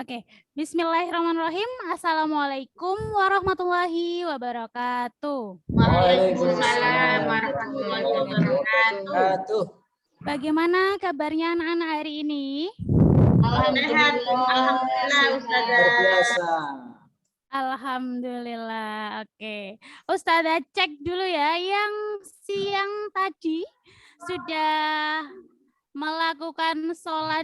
Oke, Bismillahirrahmanirrahim. Assalamualaikum warahmatullahi wabarakatuh. Waalaikumsalam warahmatullahi wabarakatuh. Bagaimana kabarnya anak-anak hari ini? Alhamdulillah, Ustazah. Alhamdulillah. Oke, Ustazah cek dulu ya, yang siang tadi sudah melakukan sholat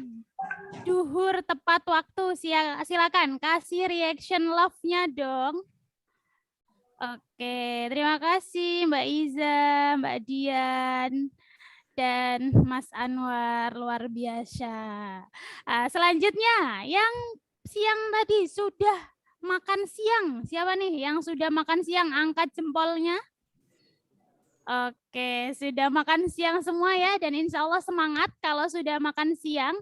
duhur tepat waktu. Silakan kasih reaction love-nya dong. Oke, terima kasih Mbak Iza, Mbak Dian, dan Mas Anwar, luar biasa. Selanjutnya, yang siang tadi sudah makan siang. Siapa nih yang sudah makan siang? Angkat jempolnya. Oke, sudah makan siang semua ya, dan insya Allah semangat kalau sudah makan siang.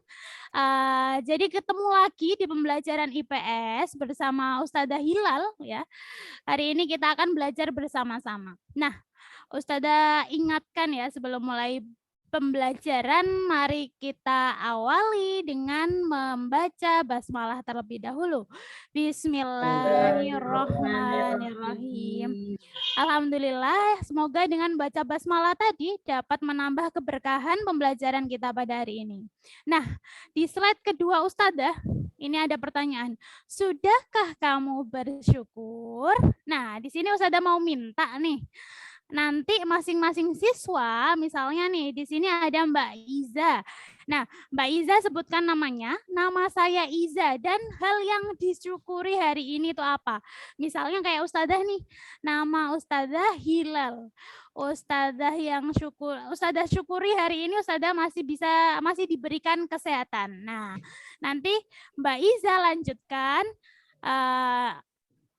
Jadi ketemu lagi di pembelajaran IPS bersama Ustazah Hilal ya. Hari ini kita akan belajar bersama-sama. Nah, Ustazah ingatkan ya sebelum mulai pembelajaran, mari kita awali dengan membaca basmalah terlebih dahulu. Bismillahirrahmanirrahim. Alhamdulillah, semoga dengan baca basmalah tadi dapat menambah keberkahan pembelajaran kita pada hari ini. Nah, di slide kedua Ustazah, ini ada pertanyaan. Sudahkah kamu bersyukur? Nah, di sini Ustazah mau minta nih. Nanti masing-masing siswa, misalnya nih, di sini ada Mbak Iza. Nah, Mbak Iza sebutkan namanya, nama saya Iza, dan hal yang disyukuri hari ini itu apa? Misalnya kayak Ustazah nih, nama Ustazah Hilal. Ustazah syukuri hari ini Ustazah masih diberikan kesehatan. Nah, nanti Mbak Iza lanjutkan.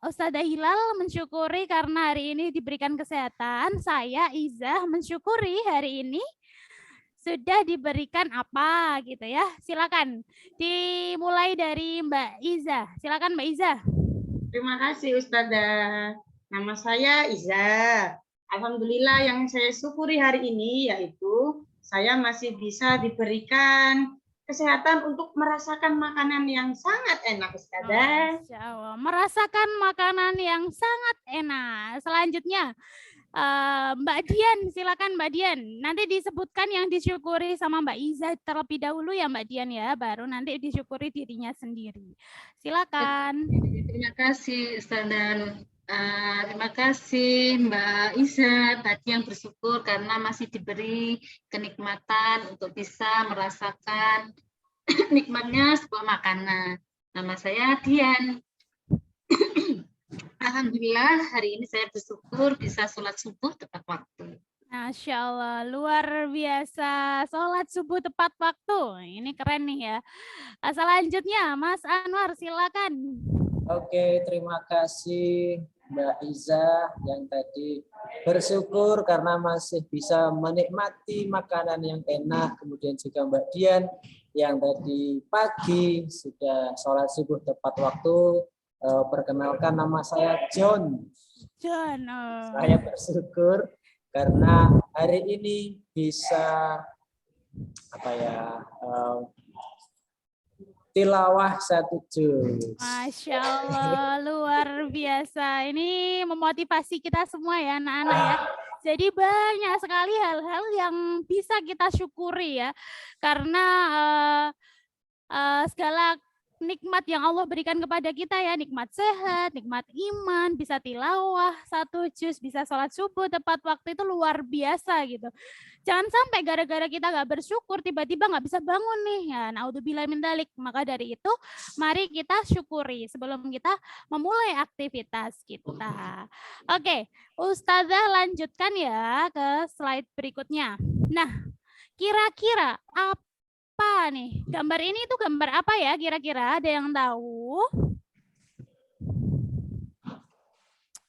Ustazah Hilal mensyukuri karena hari ini diberikan kesehatan. Saya Iza mensyukuri hari ini sudah diberikan apa gitu ya. Silakan dimulai dari Mbak Iza. Silakan Mbak Iza. Terima kasih Ustazah. Nama saya Iza. Alhamdulillah yang saya syukuri hari ini yaitu saya masih bisa diberikan kesehatan untuk merasakan makanan yang sangat enak, Ustazah. Masya Allah. Merasakan makanan yang sangat enak. Selanjutnya, Mbak Dian, silakan Mbak Dian. Nanti disebutkan yang disyukuri sama Mbak Iza terlebih dahulu ya Mbak Dian ya, baru nanti disyukuri dirinya sendiri. Silakan. Terima kasih Ustazah. Terima kasih Mbak Iza tadi yang bersyukur karena masih diberi kenikmatan untuk bisa merasakan nikmatnya sebuah makanan. Nama saya Dian. Alhamdulillah hari ini saya bersyukur bisa sholat subuh tepat waktu. Masya Allah, luar biasa. Sholat subuh tepat waktu. Ini keren nih ya. Selanjutnya, Mas Anwar, silakan. Oke, terima kasih Mbak Iza yang tadi bersyukur karena masih bisa menikmati makanan yang enak. Kemudian juga Mbak Dian yang tadi pagi sudah sholat subuh tepat waktu. Perkenalkan, nama saya John. John. Saya bersyukur karena hari ini bisa tilawah 1 juz. Masya Allah, luar biasa. Ini memotivasi kita semua ya anak-anak ya. Jadi banyak sekali hal-hal yang bisa kita syukuri ya. Karena segala nikmat yang Allah berikan kepada kita ya, nikmat sehat, nikmat iman, bisa tilawah 1 juz, bisa sholat subuh tepat waktu, itu luar biasa gitu. Jangan sampai gara-gara kita nggak bersyukur tiba-tiba nggak bisa bangun nih ya, naudzubillah min dzalik. Maka dari itu mari kita syukuri sebelum kita memulai aktivitas kita. Oke, Ustazah lanjutkan ya ke slide berikutnya. Nah, kira-kira apa nih? Gambar ini itu gambar apa ya kira-kira? Ada yang tahu?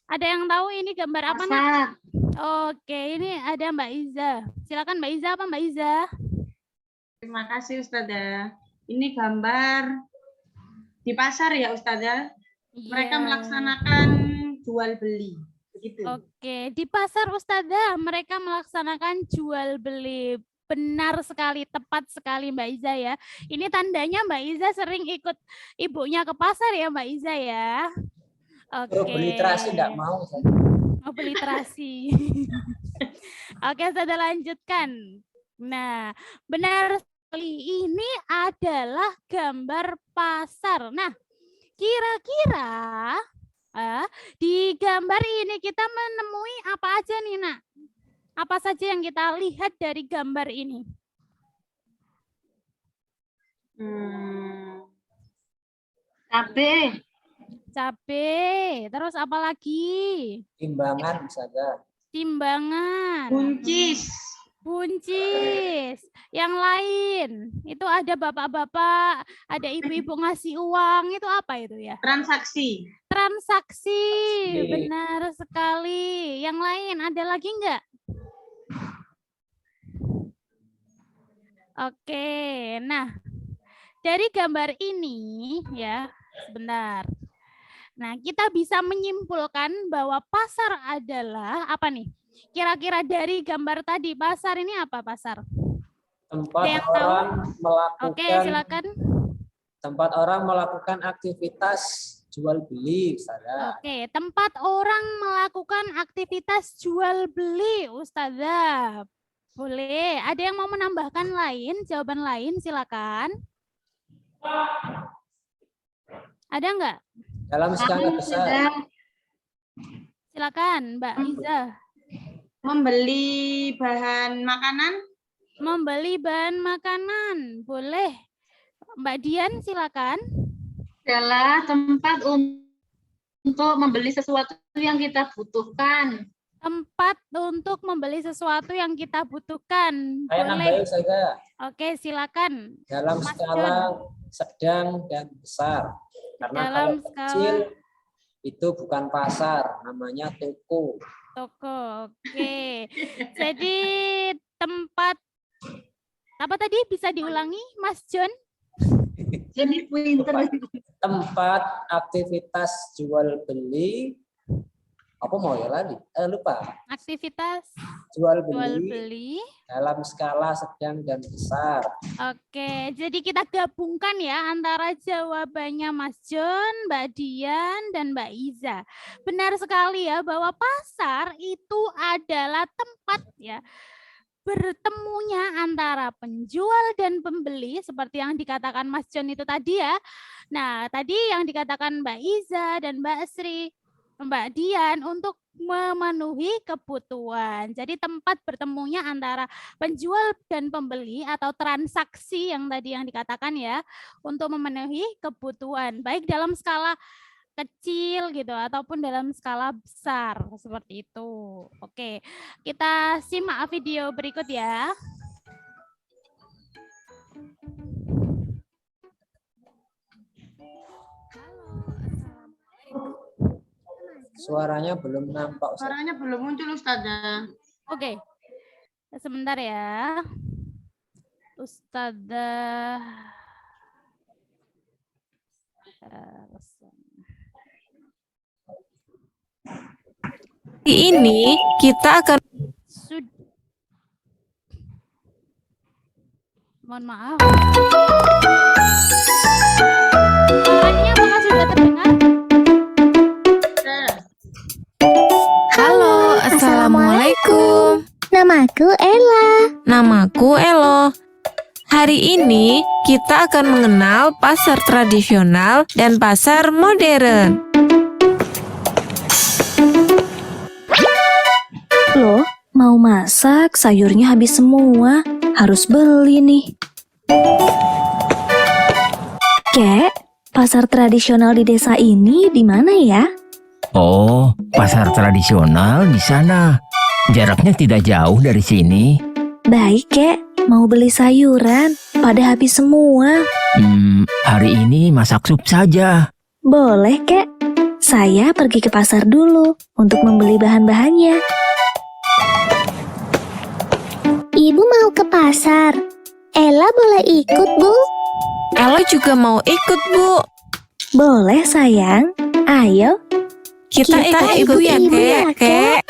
Ada yang tahu ini gambar apa, Nak? Oke, ini ada Mbak Iza. Silakan Mbak Iza, apa Mbak Iza? Terima kasih Ustazah. Ini gambar di pasar ya Ustazah. Mereka melaksanakan jual beli. Begitu. Oke, di pasar Ustazah mereka melaksanakan jual beli. Benar sekali, tepat sekali Mbak Iza ya. Ini tandanya Mbak Iza sering ikut ibunya ke pasar ya Mbak Iza ya. Suruh beli terasi enggak mau. Mau beli terasi. Oke, sudah lanjutkan. Nah, benar sekali. Ini adalah gambar pasar. Nah, kira-kira di gambar ini kita menemui apa aja nih, Nak? Apa saja yang kita lihat dari gambar ini? Cabe. Cabe. Terus apa lagi? Timbangan misalnya. Timbangan. Buncis. Buncis. Yang lain, itu ada bapak-bapak, ada ibu-ibu ngasih uang, itu apa itu ya? Transaksi. Transaksi, benar sekali. Yang lain, ada lagi enggak? Oke, nah dari gambar ini ya, sebentar. Nah, kita bisa menyimpulkan bahwa pasar adalah apa nih? Kira-kira dari gambar tadi, pasar ini apa pasar? Tempat yang orang melakukan. Oke, silakan. Tempat orang melakukan aktivitas jual beli, Ustazah. Oke, tempat orang melakukan aktivitas jual beli, Ustazah. Boleh. Ada yang mau menambahkan lain, jawaban lain, silakan. Ada enggak? Dalam skala besar. Silakan, Mbak Iza. Membeli bahan makanan. Membeli bahan makanan, boleh. Mbak Dian, silakan. Adalah tempat untuk membeli sesuatu yang kita butuhkan. Tempat untuk membeli sesuatu yang kita butuhkan. Saya Boleh. nambahin saja. Oke, silakan. Dalam Mas skala John. sedang dan besar. Karena Dalam kalau skala kecil itu bukan pasar, namanya toko. toko. Oke. Jadi tempat apa tadi bisa diulangi, Mas John? Jadi pinter. Tempat aktivitas jual beli. Apa mau ya lagi? Lupa. Aktivitas Jual jual beli beli. dalam skala sedang dan besar. Oke, jadi kita gabungkan ya antara jawabannya Mas John, Mbak Dian, dan Mbak Iza. Benar sekali ya bahwa pasar itu adalah tempat ya bertemunya antara penjual dan pembeli seperti yang dikatakan Mas John itu tadi ya. Nah, tadi yang dikatakan Mbak Iza dan Mbak Sri, Mbak Dian untuk memenuhi kebutuhan. Jadi tempat bertemunya antara penjual dan pembeli atau transaksi yang tadi yang dikatakan ya untuk memenuhi kebutuhan baik dalam skala kecil gitu ataupun dalam skala besar seperti itu. Oke, kita simak video berikut ya. Suaranya belum nampak. Ustaz. Suaranya belum muncul, Ustazah. Oke, sebentar ya. Ustazah. Ini kita akan mohon maaf. Suaranya apakah sudah terdengar? Halo, assalamualaikum. Namaku Ella. Namaku Elo. Hari ini kita akan mengenal pasar tradisional dan pasar modern. Loh, mau masak, sayurnya habis semua. Harus beli nih. Kek, pasar tradisional di desa ini di mana ya? Oh, pasar tradisional di sana. Jaraknya tidak jauh dari sini. Baik, Kek. Mau beli sayuran, pada habis semua. Hari ini masak sup saja. Boleh, Kek. Saya pergi ke pasar dulu untuk membeli bahan-bahannya. Ibu mau ke pasar. Ella boleh ikut, Bu? Elo juga mau ikut, Bu. Boleh, sayang. Ayo. Kita ikut Ibu ya, Kek.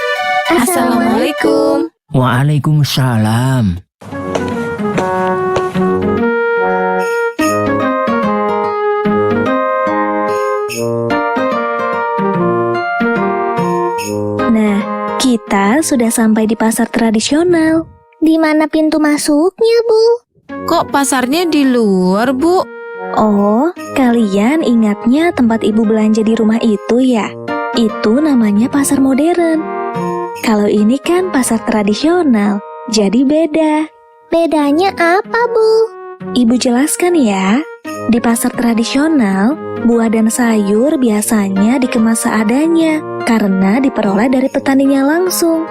Assalamualaikum. Waalaikumsalam. sudah sampai di pasar tradisional. Di mana pintu masuknya, Bu? Kok pasarnya di luar, Bu? Oh, kalian ingatnya tempat ibu belanja di rumah itu ya? Itu namanya pasar modern. Kalau ini kan pasar tradisional, jadi beda. Bedanya apa, Bu? Ibu jelaskan ya. Di pasar tradisional, buah dan sayur biasanya dikemas seadanya karena diperoleh dari petaninya langsung.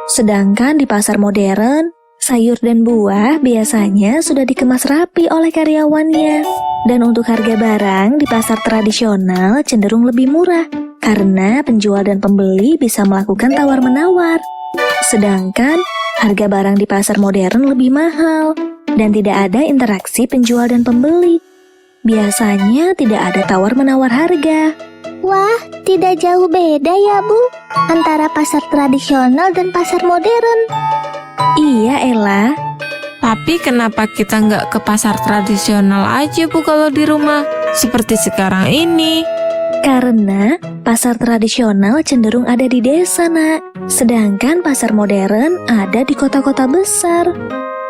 Sedangkan di pasar modern, sayur dan buah biasanya sudah dikemas rapi oleh karyawannya. Dan untuk harga barang di pasar tradisional cenderung lebih murah karena penjual dan pembeli bisa melakukan tawar-menawar. Sedangkan harga barang di pasar modern lebih mahal dan tidak ada interaksi penjual dan pembeli. Biasanya tidak ada tawar-menawar harga. Wah, tidak jauh beda ya, Bu, antara pasar tradisional dan pasar modern. Iya, Ella. Tapi kenapa kita nggak ke pasar tradisional aja, Bu, kalau di rumah? Seperti sekarang ini. Karena pasar tradisional cenderung ada di desa, Nak. Sedangkan pasar modern ada di kota-kota besar.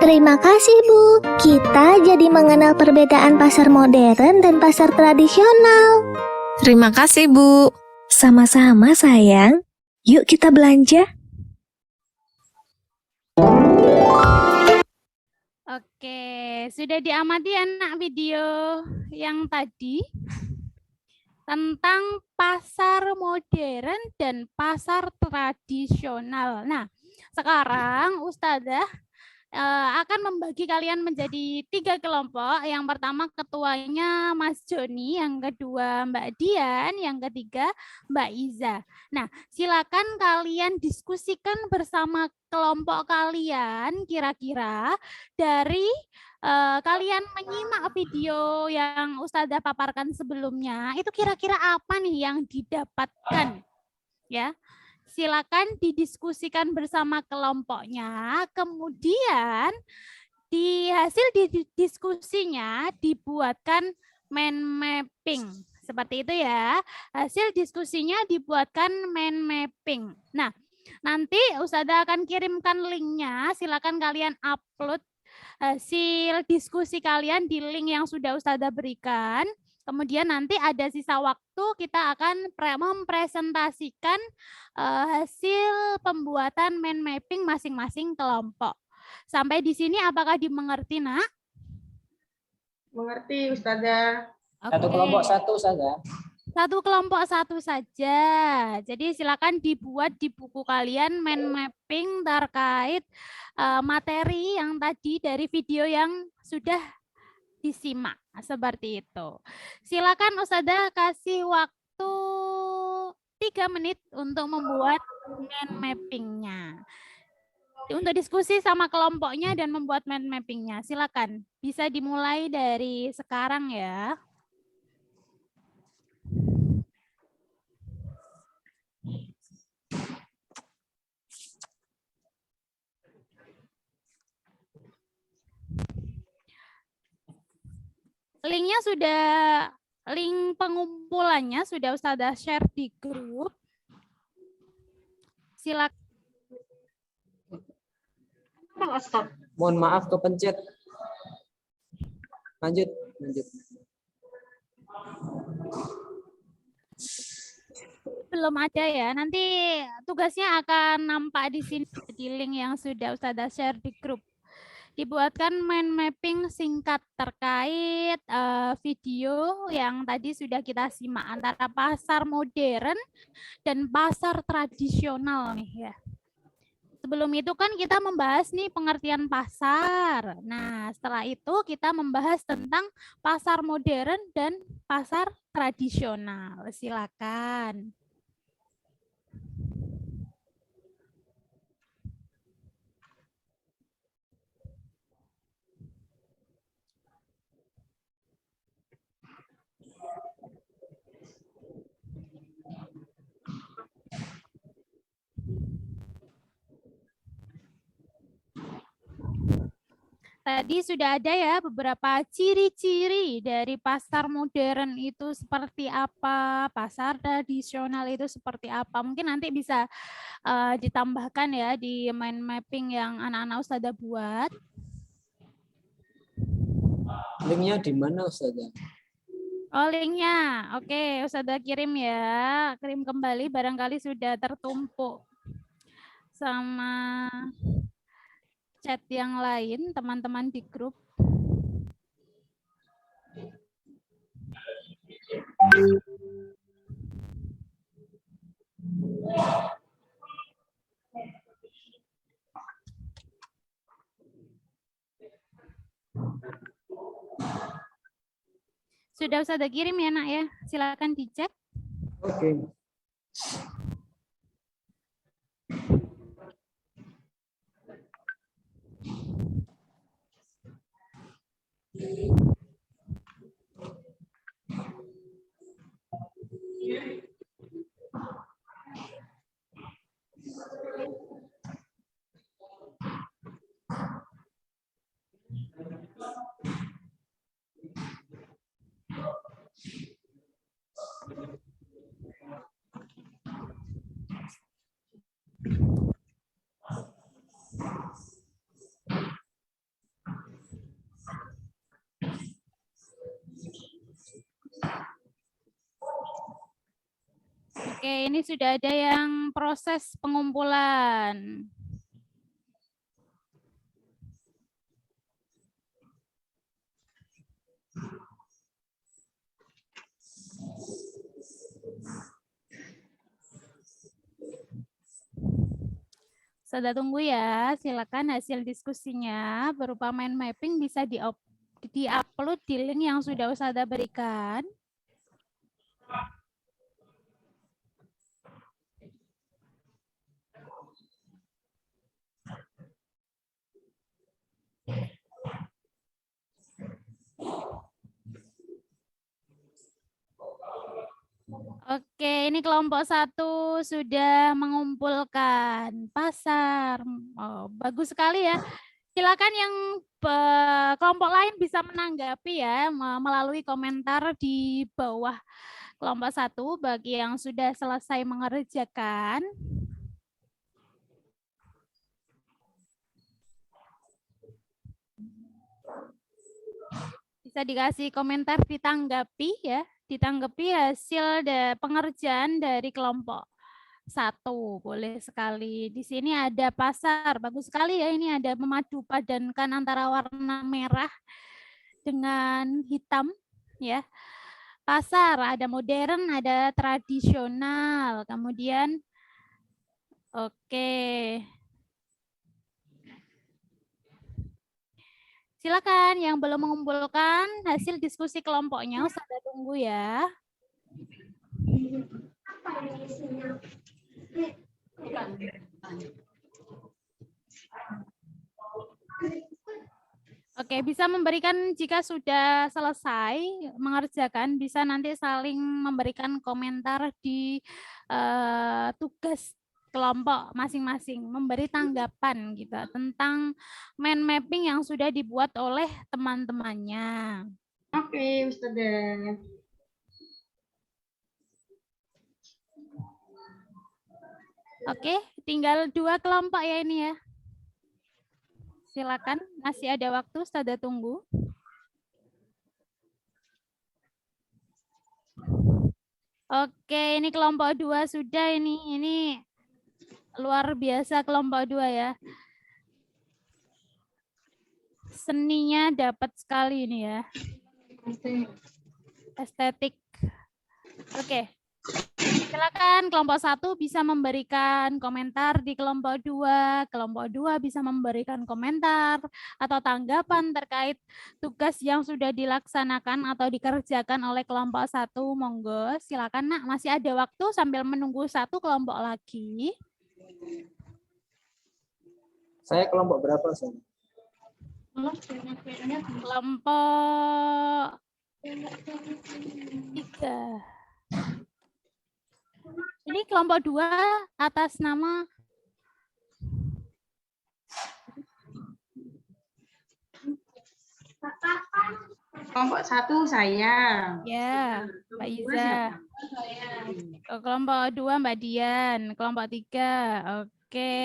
Terima kasih, Bu. Kita jadi mengenal perbedaan pasar modern dan pasar tradisional. Terima kasih, Bu. Sama-sama, sayang. Yuk kita belanja. Oke, sudah diamati anak video yang tadi tentang pasar modern dan pasar tradisional. Nah, sekarang Ustazah akan membagi kalian menjadi 3 kelompok. Yang pertama ketuanya Mas Joni, yang kedua Mbak Dian, yang ketiga Mbak Iza. Nah, silakan kalian diskusikan bersama kelompok kalian kira-kira dari kalian menyimak video yang Ustazah paparkan sebelumnya, itu kira-kira apa nih yang didapatkan? Ya. Silakan didiskusikan bersama kelompoknya, kemudian di hasil diskusinya dibuatkan mind mapping. Seperti itu ya. Hasil diskusinya dibuatkan mind mapping. Nah, nanti Ustazah akan kirimkan linknya, silakan kalian upload hasil diskusi kalian di link yang sudah Ustazah berikan. Kemudian nanti ada sisa waktu kita akan mempresentasikan hasil pembuatan mind mapping masing-masing kelompok. Sampai di sini apakah dimengerti, Nak? Mengerti, Ustazah. Satu kelompok satu saja. Satu kelompok satu saja. Jadi silakan dibuat di buku kalian mind mapping terkait materi yang tadi dari video yang sudah disimak. Seperti itu. Silakan Ustazah kasih waktu 3 menit untuk membuat mind mapping-nya. Untuk diskusi sama kelompoknya dan membuat mind mapping-nya. Silakan. Bisa dimulai dari sekarang ya. Linknya sudah, link pengumpulannya sudah Ustazah share di grup. Silakan. Mohon maaf kepencet. Lanjut. Belum ada ya. Nanti tugasnya akan nampak di sini di link yang sudah Ustazah share di grup. Dibuatkan mind mapping singkat terkait video yang tadi sudah kita simak antara pasar modern dan pasar tradisional nih ya. Sebelum itu kan kita membahas nih pengertian pasar. Nah, setelah itu kita membahas tentang pasar modern dan pasar tradisional. Silakan. Tadi sudah ada ya beberapa ciri-ciri dari pasar modern itu seperti apa, pasar tradisional itu seperti apa. Mungkin nanti bisa ditambahkan ya di mind mapping yang anak-anak Ustazah buat. Linknya di mana Ustazah? Oh, linknya. Oke, Ustazah kirim ya. Kirim kembali, barangkali sudah tertumpuk sama chat yang lain, teman-teman di grup. Sudah Ustazah kirim ya, Nak ya. Silakan dicek. Oke. Oke, ini sudah ada yang proses pengumpulan. Sudah tunggu ya, silakan hasil diskusinya berupa mind mapping bisa di-upload di link yang sudah Ustazah berikan. Oke, ini kelompok 1 sudah mengumpulkan pasar. Oh, bagus sekali ya. Silakan yang kelompok lain bisa menanggapi ya melalui komentar di bawah kelompok 1 bagi yang sudah selesai mengerjakan. Bisa dikasih komentar ditanggapi ya. Ditanggapi hasil pengerjaan dari kelompok 1, boleh sekali. Di sini ada pasar, bagus sekali ya. Ini ada memadu padankan antara warna merah dengan hitam ya. Pasar ada modern, ada tradisional. Kemudian oke. Silakan yang belum mengumpulkan hasil diskusi kelompoknya, Ustazah tunggu ya. Oke, bisa memberikan jika sudah selesai mengerjakan, bisa nanti saling memberikan komentar di tugas kelompok masing-masing, memberi tanggapan gitu tentang mind mapping yang sudah dibuat oleh teman-temannya. Oke, Ustazah. Oke, tinggal 2 kelompok ya ini ya. Silakan, masih ada waktu, Ustazah tunggu. Oke, ini kelompok 2 sudah ini. Ini luar biasa kelompok 2 ya. Seninya dapat sekali ini ya. Estetik. Oke. Silakan kelompok 1 bisa memberikan komentar di kelompok 2. Kelompok 2 bisa memberikan komentar atau tanggapan terkait tugas yang sudah dilaksanakan atau dikerjakan oleh kelompok 1. Monggo, silakan Nak, masih ada waktu sambil menunggu 1 kelompok lagi. Saya kelompok berapa, Ustazah? Kelompok 3. Ini kelompok 2 atas nama Kelompok 1 saya. Ya, Mbak Iza. Kelompok 2 Mbak Dian, kelompok 3. Oke.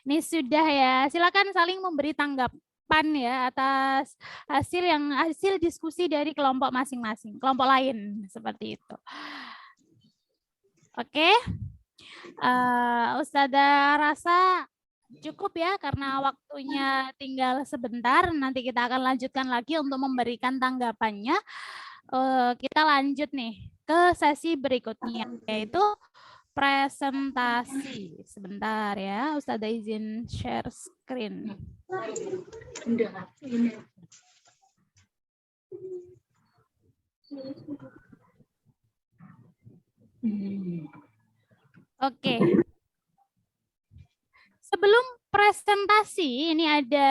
Ini sudah ya. Silakan saling memberi tanggapan ya atas hasil diskusi dari kelompok masing-masing, kelompok lain seperti itu. Oke. Ustazah rasa cukup ya karena waktunya tinggal sebentar. Nanti kita akan lanjutkan lagi untuk memberikan tanggapannya. Kita lanjut nih ke sesi berikutnya, yaitu presentasi. Sebentar ya, Ustazah izin share screen. Oke. Sebelum presentasi, ini ada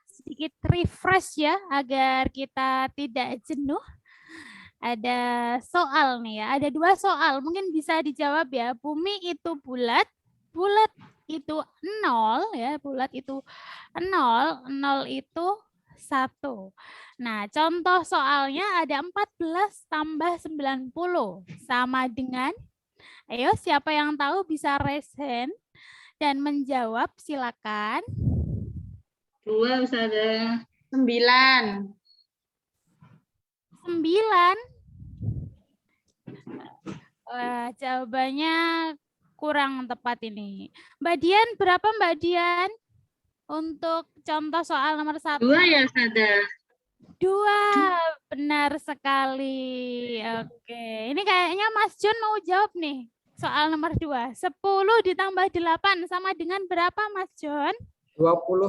sedikit refresh ya, agar kita tidak jenuh. Ada soal nih ya, ada 2 soal, mungkin bisa dijawab ya. Bumi itu bulat, bulat itu 0 ya, bulat itu 0, 0 itu 1. Nah, contoh soalnya ada 14 tambah 90 sama dengan, ayo siapa yang tahu bisa raise hand dan menjawab, silakan. 2 Ustazah. 9. 9. Jawabannya kurang tepat ini. Mbak Dian, berapa Mbak Dian? Untuk contoh soal nomor 1. 2 ya Ustazah. 2, benar sekali. Oke, ini kayaknya Mas John mau jawab nih. Soal nomor 2. 10 ditambah 8 sama dengan berapa Mas John? 19.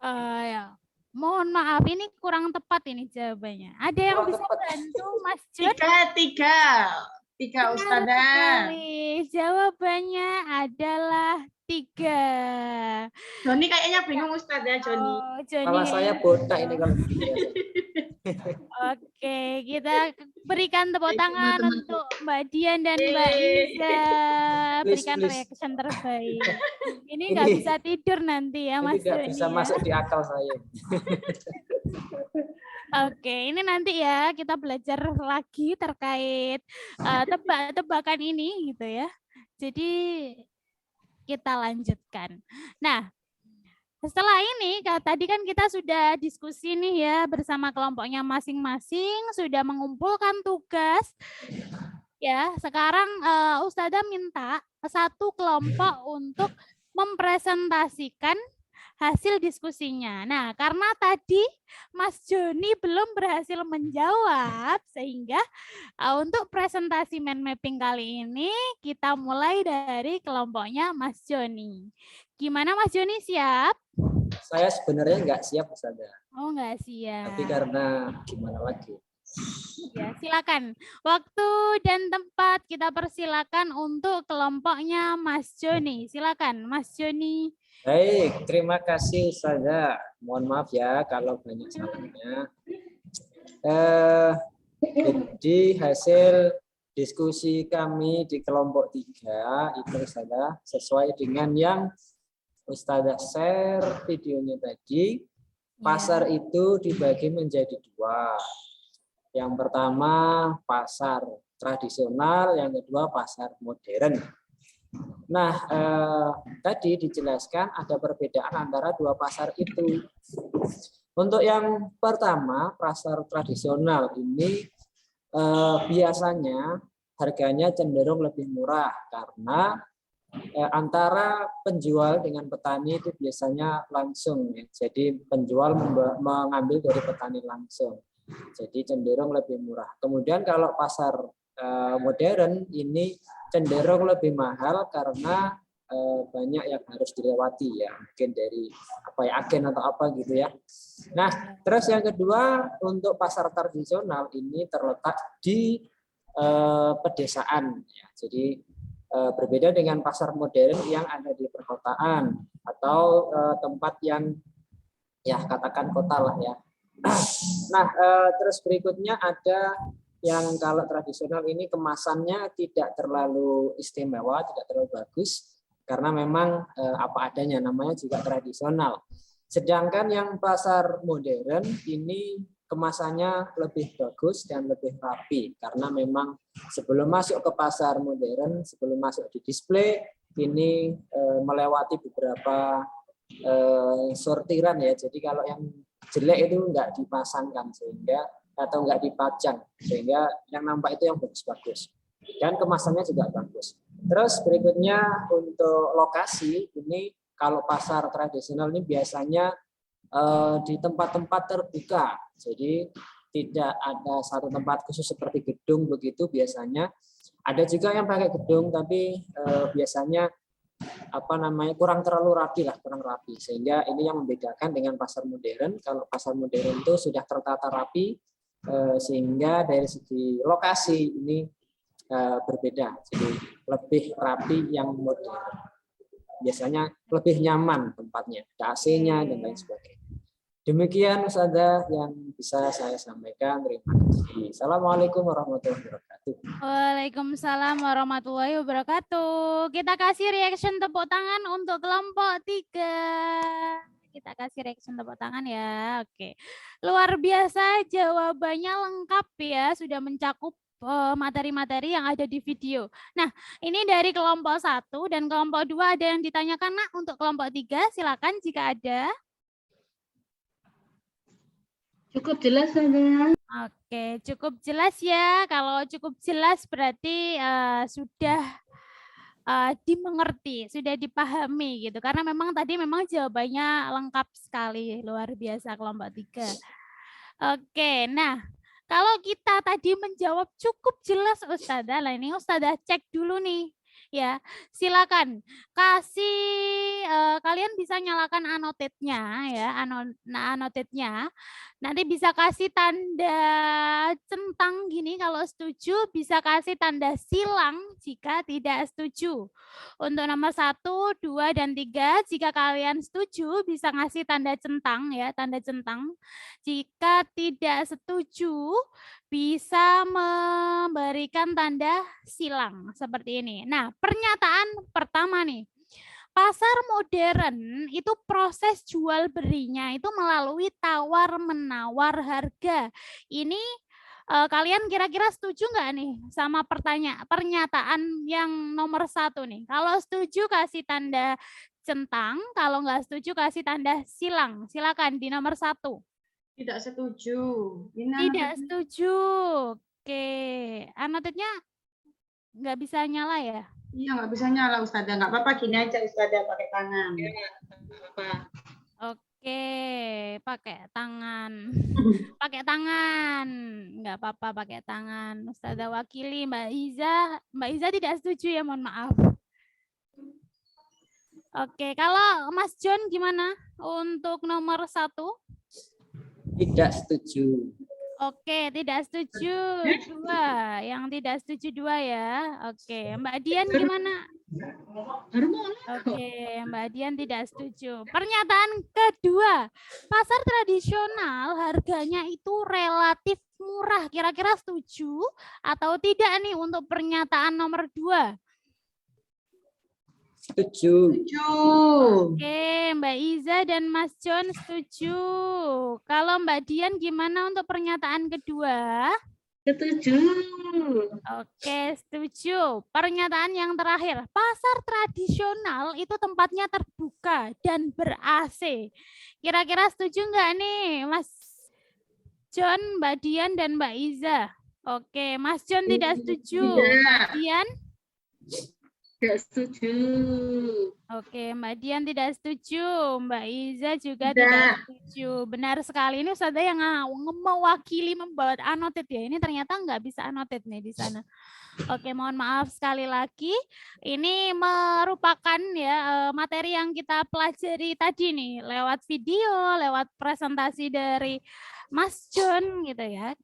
Ya. Mohon maaf, ini kurang tepat ini jawabannya. Ada yang Kurang bisa tepat. bantu Mas John? 3 Ustazah. Sekali. Jawabannya adalah 3. Joni kayaknya bingung Ustazah, Joni. Oh, Joni. Kepala saya botak ini kalau Oke, kita berikan tepuk tangan untuk Mbak Dian dan Mbak Iza. Berikan Please. reaction terbaik. Ini nggak bisa tidur nanti ya, Mas tidak Joni. bisa Ya. masuk di akal saya. Oke, ini nanti ya kita belajar lagi terkait tebak-tebakan ini gitu ya. Jadi kita lanjutkan. Nah, setelah ini, tadi kan kita sudah diskusi nih ya bersama kelompoknya masing-masing, sudah mengumpulkan tugas. Ya, sekarang Ustazah minta satu kelompok untuk mempresentasikan hasil diskusinya. Nah, karena tadi Mas Joni belum berhasil menjawab, sehingga untuk presentasi mind mapping kali ini kita mulai dari kelompoknya Mas Joni. Gimana Mas Joni, siap? Saya sebenarnya nggak siap, Ustazah. Oh, nggak siap. Tapi karena gimana lagi? Ya, silakan. Waktu dan tempat kita persilakan untuk kelompoknya Mas Joni. Silakan, Mas Joni. Baik, terima kasih Ustazah. Mohon maaf ya kalau banyak salahnya. Jadi hasil diskusi kami di kelompok 3 itu Ustazah sesuai dengan yang Ustazah share videonya tadi. Pasar itu dibagi menjadi 2. Yang pertama pasar tradisional, yang kedua pasar modern. Nah, tadi dijelaskan ada perbedaan antara 2 pasar itu. Untuk yang pertama, pasar tradisional ini biasanya harganya cenderung lebih murah karena antara penjual dengan petani itu biasanya langsung. Ya. Jadi penjual mengambil dari petani langsung. Jadi cenderung lebih murah. Kemudian kalau pasar modern ini cenderung lebih mahal karena banyak yang harus dilewati ya, mungkin dari agen atau apa gitu ya. Nah, terus yang kedua untuk pasar tradisional ini terletak di pedesaan ya. Jadi berbeda dengan pasar modern yang ada di perkotaan atau tempat yang ya katakan kota lah ya. Nah, terus berikutnya ada yang kalau tradisional ini kemasannya tidak terlalu istimewa, tidak terlalu bagus. karena memang apa adanya, namanya juga tradisional. Sedangkan yang pasar modern ini kemasannya lebih bagus dan lebih rapi, karena memang sebelum masuk ke pasar modern, sebelum masuk di display, ini melewati beberapa sortiran ya. Jadi kalau yang jelek itu enggak dipasangkan sehingga atau enggak dipajang, sehingga yang nampak itu yang bagus-bagus. Dan kemasannya juga bagus. Terus berikutnya untuk lokasi, ini kalau pasar tradisional ini biasanya di tempat-tempat terbuka. Jadi tidak ada satu tempat khusus seperti gedung begitu biasanya. Ada juga yang pakai gedung tapi biasanya kurang terlalu rapi lah, kurang rapi. Sehingga ini yang membedakan dengan pasar modern. Kalau pasar modern itu sudah tertata rapi, sehingga dari segi lokasi ini berbeda. Jadi lebih rapi yang modern. Biasanya lebih nyaman tempatnya, ada AC-nya dan lain sebagainya. Demikian Ustazah yang bisa saya sampaikan. Terima kasih. Assalamualaikum warahmatullahi wabarakatuh. Waalaikumsalam warahmatullahi wabarakatuh. Kita kasih reaction tepuk tangan untuk kelompok 3. Kita kasih reaction tepuk tangan ya. Oke. Luar biasa, jawabannya lengkap ya, sudah mencakup materi-materi yang ada di video. Nah, ini dari kelompok 1 dan kelompok 2 ada yang ditanyakan, Nak. Untuk kelompok 3 silakan jika ada. Cukup jelas, Ustazah. Oke, cukup jelas ya. Kalau cukup jelas berarti sudah dimengerti, sudah dipahami gitu. Karena memang tadi memang jawabannya lengkap sekali, luar biasa kelompok 3. Oke, nah kalau kita tadi menjawab cukup jelas Ustazah, lah ini Ustazah cek dulu nih. Ya, silakan kasih kalian bisa nyalakan annotate-nya ya, annotate-nya. Nanti bisa kasih tanda centang gini kalau setuju, bisa kasih tanda silang jika tidak setuju. Untuk nomor 1, 2 dan 3 jika kalian setuju bisa ngasih tanda centang ya, tanda centang. Jika tidak setuju bisa memberikan tanda silang seperti ini. Nah, pernyataan pertama nih. Pasar modern itu proses jual belinya itu melalui tawar-menawar harga. Ini kalian kira-kira setuju nggak nih sama pernyataan yang nomor 1 nih? Kalau setuju kasih tanda centang, kalau nggak setuju kasih tanda silang. Silakan di nomor 1. Tidak setuju. Tidak setuju. Oke, annotate-nya nggak bisa nyala ya? Iya, nggak bisa nyala Ustazah. Nggak apa-apa, gini aja Ustazah pakai tangan. Oke, pakai tangan. Pakai tangan. Nggak apa-apa pakai tangan. Ustazah wakili Mbak Iza. Mbak Iza tidak setuju ya, mohon maaf. Oke, kalau Mas John gimana untuk nomor 1? Tidak setuju. Oke, tidak setuju 2. Yang tidak setuju 2 ya. Oke, Mbak Dian gimana? Oke, Mbak Dian tidak setuju. Pernyataan kedua, pasar tradisional harganya itu relatif murah. Kira-kira setuju atau tidak nih untuk pernyataan nomor 2? Setuju. Oke, Mbak Iza dan Mas John setuju. Kalau Mbak Dian gimana untuk pernyataan kedua? Setuju. Oke, setuju. Pernyataan yang terakhir, pasar tradisional itu tempatnya terbuka dan ber-AC. Kira-kira setuju nggak nih, Mas John, Mbak Dian, dan Mbak Iza? Oke, Mas John tidak setuju. Mbak Dian? Tidak setuju. Oke, Mbak Dian tidak setuju. Mbak Iza juga tidak setuju. Benar sekali. Ini Ustazah yang mewakili membuat annotate ya. Ini ternyata nggak bisa annotate nih di sana. Oke, mohon maaf sekali lagi. Ini merupakan ya materi yang kita pelajari tadi nih lewat video, lewat presentasi dari Mas John gitu ya.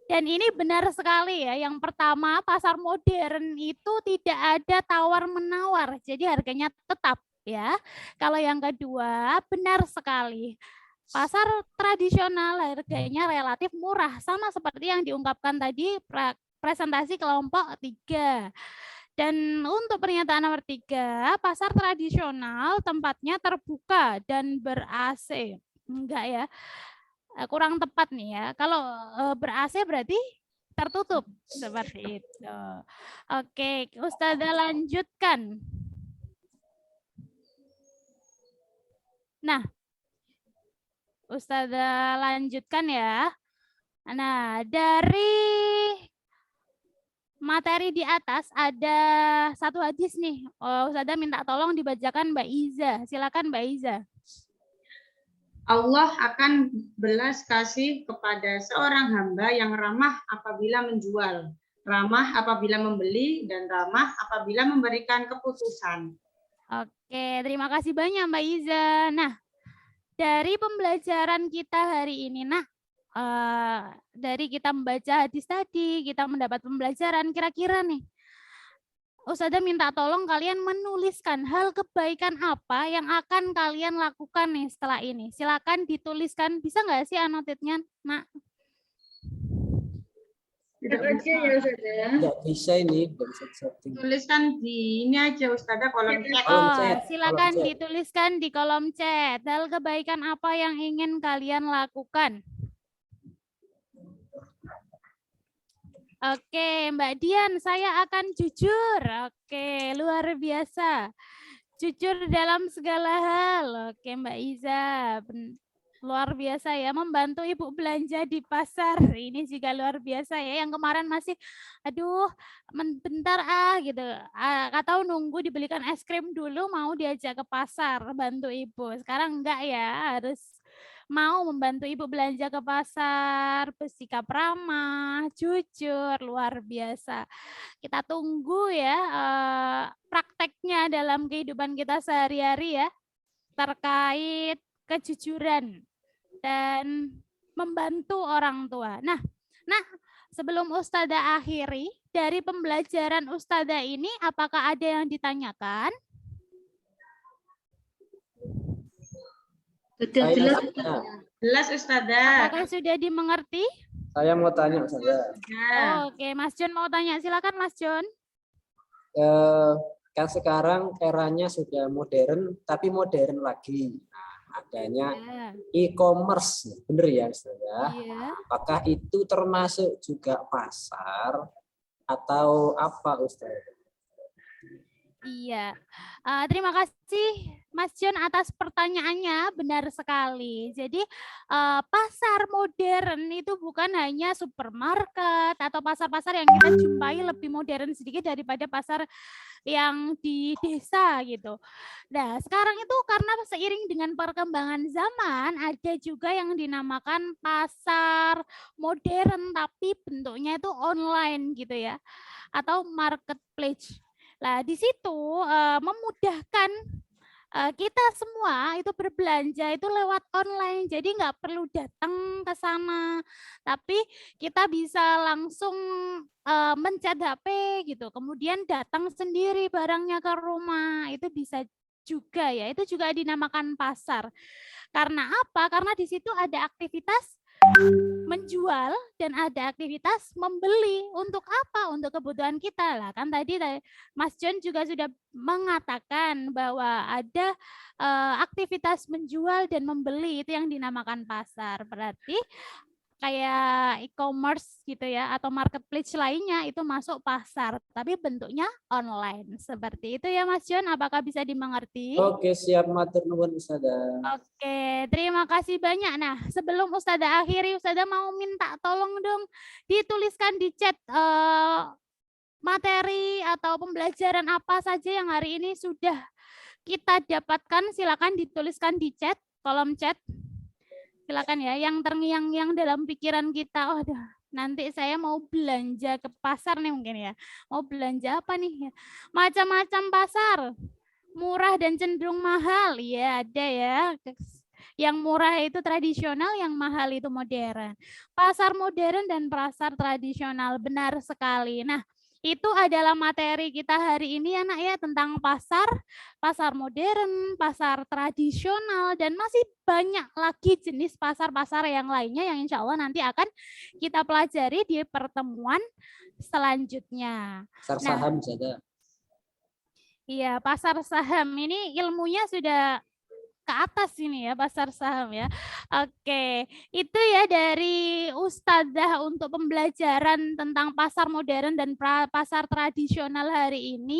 Dan ini benar sekali ya. Yang pertama, pasar modern itu tidak ada tawar-menawar. Jadi harganya tetap ya. Kalau yang kedua, benar sekali. Pasar tradisional harganya relatif murah. Sama seperti yang diungkapkan tadi presentasi kelompok 3. Dan untuk pernyataan nomor 3, pasar tradisional tempatnya terbuka dan ber-AC. Enggak ya, kurang tepat nih ya. Kalau ber-AC berarti tertutup, seperti itu. Oke, Ustazah lanjutkan. Nah, Ustazah lanjutkan ya. Nah, dari materi di atas ada satu hadis nih. Ustazah minta tolong dibacakan Mbak Iza. Silakan Mbak Iza. Allah akan belas kasih kepada seorang hamba yang ramah apabila menjual, ramah apabila membeli, dan ramah apabila memberikan keputusan. Oke, terima kasih banyak Mbak Iza. Nah, dari pembelajaran kita hari ini, dari kita membaca hadis tadi, kita mendapat pembelajaran kira-kira nih. Ustazah minta tolong kalian menuliskan hal kebaikan apa yang akan kalian lakukan nih setelah ini. Silakan dituliskan. Bisa nggak sih anotitnya, Nak? Tidak aja ya Ustazah. Nggak bisa ini, nggak bisa setting. Tuliskan di ini aja Ustazah, kolom chat. Kolom chat, Silakan kolom chat. dituliskan di kolom chat. Hal kebaikan apa yang ingin kalian lakukan? Oke, Mbak Dian, saya akan jujur. Oke, luar biasa. Jujur dalam segala hal. Oke, Mbak Iza. Luar biasa ya, membantu ibu belanja di pasar. Ini juga luar biasa ya. Yang kemarin masih, aduh, bentar gitu. Atau nunggu dibelikan es krim dulu, mau diajak ke pasar, bantu ibu. Sekarang enggak ya, harus mau membantu ibu belanja ke pasar, bersikap ramah, jujur, luar biasa. Kita tunggu ya prakteknya dalam kehidupan kita sehari-hari ya, terkait kejujuran dan membantu orang tua. Nah, sebelum Ustazah akhiri, dari pembelajaran Ustazah ini, apakah ada yang ditanyakan? Sudah jelas. Jelas Ustazah. Apakah sudah dimengerti? Saya mau tanya Ustazah. Oke, Mas John mau tanya. Silakan Mas John. Kan sekarang eranya sudah modern, tapi modern lagi. Adanya e-commerce, bener ya Ustazah? Iya. Apakah itu termasuk juga pasar atau apa Ustazah? Iya, terima kasih Mas John atas pertanyaannya, benar sekali. Jadi pasar modern itu bukan hanya supermarket atau pasar-pasar yang kita jumpai lebih modern sedikit daripada pasar yang di desa gitu. Nah, sekarang itu karena seiring dengan perkembangan zaman, ada juga yang dinamakan pasar modern tapi bentuknya itu online gitu ya, atau marketplace. Nah, di situ memudahkan kita semua itu berbelanja itu lewat online. Jadi nggak perlu datang ke sana, tapi kita bisa langsung mencet HP gitu. Kemudian datang sendiri barangnya ke rumah. Itu bisa juga ya. Itu juga dinamakan pasar. Karena apa? Karena di situ ada aktivitas menjual dan ada aktivitas membeli. Untuk apa? Untuk kebutuhan kita lah. Kan tadi Mas John juga sudah mengatakan bahwa ada aktivitas menjual dan membeli, itu yang dinamakan pasar. Berarti kayak e-commerce gitu ya, atau marketplace lainnya itu masuk pasar, tapi bentuknya online. Seperti itu ya Mas John, apakah bisa dimengerti? Oke, siap, matur nuwun Ustazah. Oke, terima kasih banyak. Nah, sebelum Ustazah akhiri, Ustazah mau minta tolong dong dituliskan di chat materi atau pembelajaran apa saja yang hari ini sudah kita dapatkan. Silakan dituliskan di chat, kolom chat. Silakan ya, yang terngiang-ngiang dalam pikiran kita. Oh, nanti saya mau belanja ke pasar nih mungkin ya. Mau belanja apa nih? Macam-macam pasar. Murah dan cenderung mahal. Ya, ada ya. Yang murah itu tradisional, yang mahal itu modern. Pasar modern dan pasar tradisional, benar sekali. Nah, itu adalah materi kita hari ini ya Nak ya, tentang pasar, pasar modern, pasar tradisional, dan masih banyak lagi jenis pasar-pasar yang lainnya yang insya Allah nanti akan kita pelajari di pertemuan selanjutnya. Pasar saham saja. Iya, pasar saham ini ilmunya sudah ke atas ini ya, pasar saham ya. Oke, itu ya dari Ustadzah untuk pembelajaran tentang pasar modern dan pasar tradisional hari ini.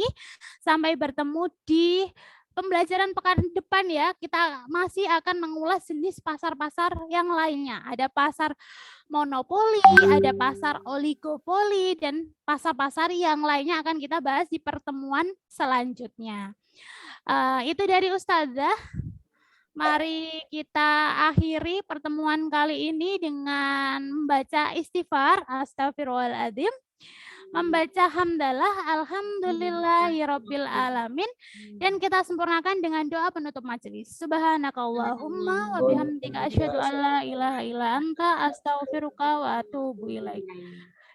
Sampai bertemu di pembelajaran pekan depan ya. Kita masih akan mengulas jenis pasar-pasar yang lainnya. Ada pasar monopoli, ada pasar oligopoli, dan pasar-pasar yang lainnya akan kita bahas di pertemuan selanjutnya. Itu dari Ustadzah. Mari kita akhiri pertemuan kali ini dengan membaca istighfar, astagfirullahaladzim, membaca hamdalah, alhamdulillahirabbil alamin, dan kita sempurnakan dengan doa penutup majelis. Subhanakallahumma wa bihamdika asyhadu an la ilaha illa anta astaghfiruka wa atubu ilaik.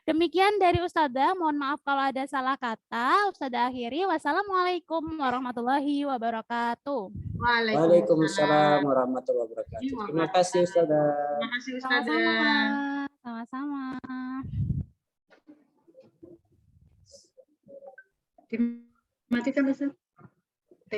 Demikian dari Ustadzah, mohon maaf kalau ada salah kata. Ustadzah akhiri, wassalamualaikum warahmatullahi wabarakatuh. Waalaikumsalam warahmatullahi wabarakatuh. Terima kasih Ustadzah. Terima kasih Ustadzah. Sama-sama. Dimatikan Ustaz.